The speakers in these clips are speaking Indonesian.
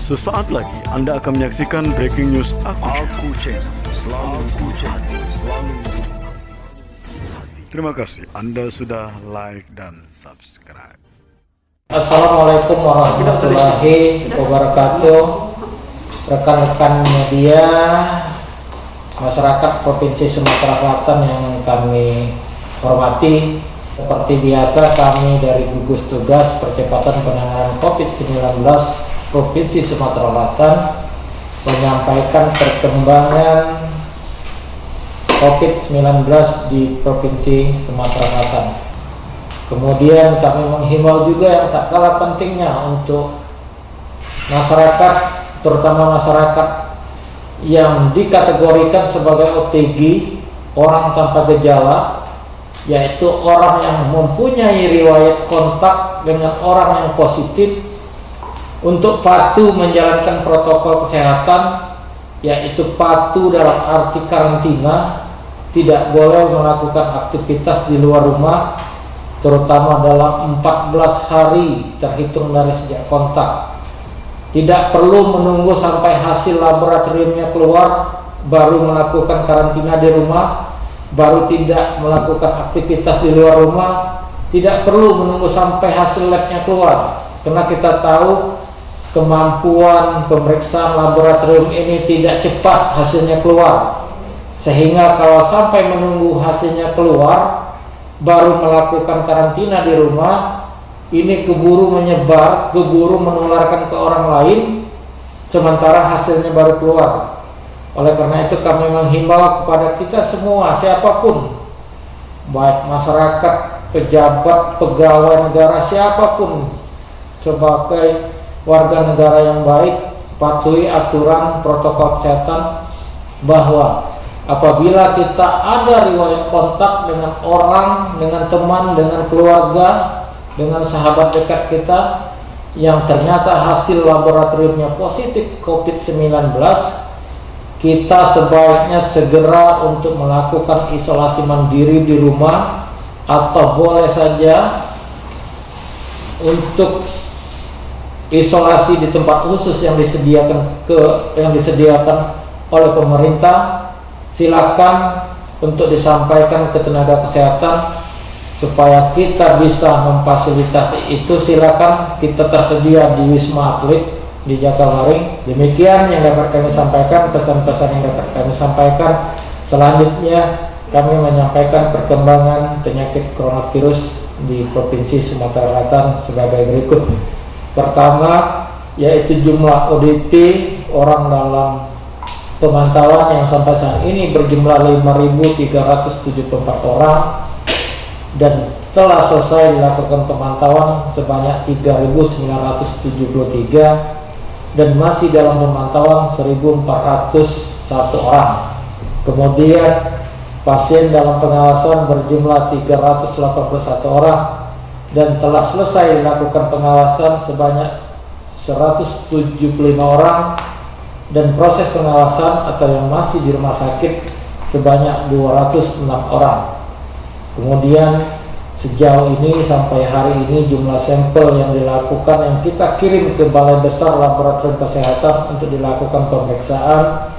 Sesaat lagi Anda akan menyaksikan breaking news Aku Channel. Selalu. Terima kasih Anda sudah like dan subscribe. Assalamualaikum warahmatullahi wabarakatuh. Rekan-rekan media, masyarakat Provinsi Sumatera Selatan yang kami hormati, seperti biasa kami dari gugus tugas percepatan penanganan COVID-19 Provinsi Sumatera Selatan menyampaikan perkembangan COVID-19 di Provinsi Sumatera Selatan. Kemudian kami menghimbau juga yang tak kalah pentingnya untuk masyarakat, terutama masyarakat yang dikategorikan sebagai OTG, orang tanpa gejala, yaitu orang yang mempunyai riwayat kontak dengan orang yang positif, untuk patuh menjalankan protokol kesehatan, yaitu patuh dalam arti karantina, tidak boleh melakukan aktivitas di luar rumah, terutama dalam 14 hari terhitung dari sejak kontak. Tidak perlu menunggu sampai hasil laboratoriumnya keluar baru melakukan karantina di rumah, baru tidak melakukan aktivitas di luar rumah. Tidak perlu menunggu sampai hasil labnya keluar, karena kita tahu kemampuan pemeriksaan laboratorium ini tidak cepat hasilnya keluar, sehingga kalau sampai menunggu hasilnya keluar baru melakukan karantina di rumah, ini keburu menyebar, keburu menularkan ke orang lain, sementara hasilnya baru keluar. Oleh karena itu kami menghimbau kepada kita semua, siapapun, baik masyarakat, pejabat, pegawai negara, siapapun, sebagai warga negara yang baik, patuhi aturan protokol kesehatan, bahwa apabila kita ada riwayat kontak dengan orang, dengan teman, dengan keluarga, dengan sahabat dekat kita yang ternyata hasil laboratoriumnya positif COVID-19, kita sebaiknya segera untuk melakukan isolasi mandiri di rumah, atau boleh saja untuk isolasi di tempat khusus yang disediakan oleh pemerintah. Silakan untuk disampaikan ke tenaga kesehatan supaya kita bisa memfasilitasi itu. Silakan, kita tersedia di Wisma Atlet di Jakabaring. Demikian yang dapat kami sampaikan, pesan-pesan yang dapat kami sampaikan. Selanjutnya kami menyampaikan perkembangan penyakit coronavirus di Provinsi Sumatera Selatan sebagai berikut. Pertama, yaitu jumlah ODP orang dalam pemantauan yang sampai saat ini berjumlah 5.374 orang, dan telah selesai dilakukan pemantauan sebanyak 3.973, dan masih dalam pemantauan 1.401 orang. Kemudian pasien dalam pengawasan berjumlah 381 orang, dan telah selesai dilakukan pengawasan sebanyak 175 orang, dan proses pengawasan atau yang masih di rumah sakit sebanyak 206 orang. Kemudian sejauh ini sampai hari ini jumlah sampel yang dilakukan, yang kita kirim ke Balai Besar Laboratorium Kesehatan untuk dilakukan pemeriksaan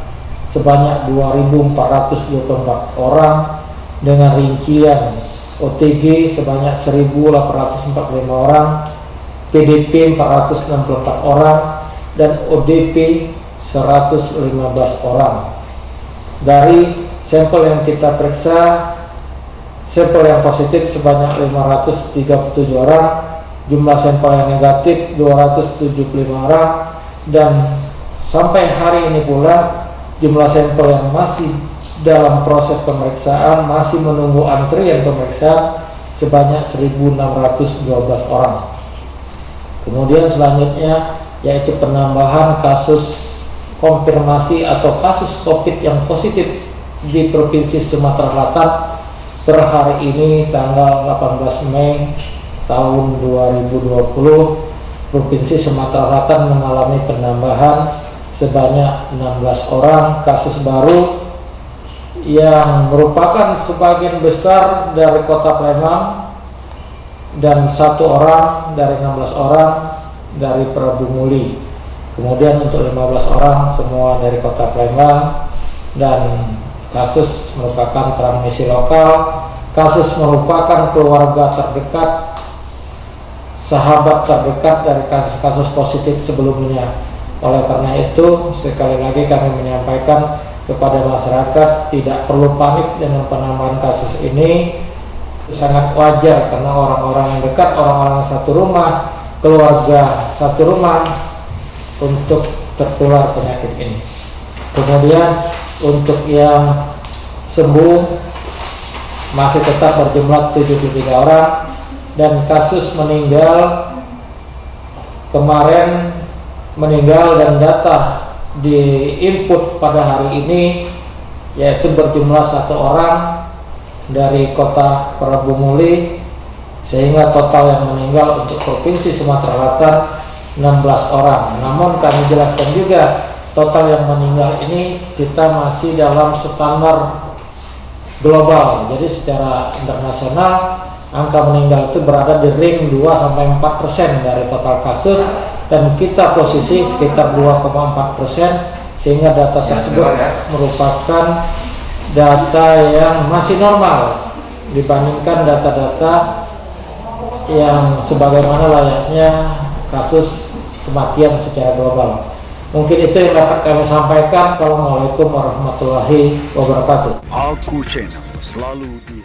sebanyak 2.424 orang, dengan rincian OTG sebanyak 1.845 orang, PDP 464 orang, dan ODP 115 orang. Dari sampel yang kita periksa, sampel yang positif sebanyak 537 orang, jumlah sampel yang negatif 275 orang, dan sampai hari ini pula jumlah sampel yang masih dalam proses pemeriksaan, masih menunggu antrian pemeriksaan sebanyak 1.612 orang. Kemudian selanjutnya yaitu penambahan kasus konfirmasi atau kasus COVID yang positif di Provinsi Sumatera Selatan per hari ini tanggal 18 Mei tahun 2020. Provinsi Sumatera Selatan mengalami penambahan sebanyak 16 orang kasus baru, yang merupakan sebagian besar dari Kota Palembang, dan 1 orang dari 16 orang dari Prabu Muli. Kemudian untuk 15 orang semua dari Kota Palembang, dan kasus merupakan transmisi lokal. Kasus merupakan keluarga terdekat, sahabat terdekat dari kasus-kasus positif sebelumnya. Oleh karena itu, sekali lagi kami menyampaikan kepada masyarakat tidak perlu panik dengan penambahan kasus ini. Sangat wajar karena orang-orang yang dekat, orang-orang satu rumah, keluarga satu rumah untuk tertular penyakit ini. Kemudian untuk yang sembuh masih tetap berjumlah 73 orang, dan kasus meninggal kemarin meninggal dan data di input pada hari ini yaitu berjumlah 1 orang dari Kota Prabu Muli, sehingga total yang meninggal untuk Provinsi Sumatera Selatan 16 orang. Namun kami jelaskan juga total yang meninggal ini kita masih dalam standar global, jadi secara internasional angka meninggal itu berada di ring 2-4% dari total kasus, dan kita posisi sekitar 2,4%, sehingga data tersebut merupakan data yang masih normal dibandingkan data-data yang sebagaimana layaknya kasus kematian secara global. Mungkin itu yang dapat kami sampaikan. Assalamualaikum warahmatullahi wabarakatuh. Aku Channel selalu di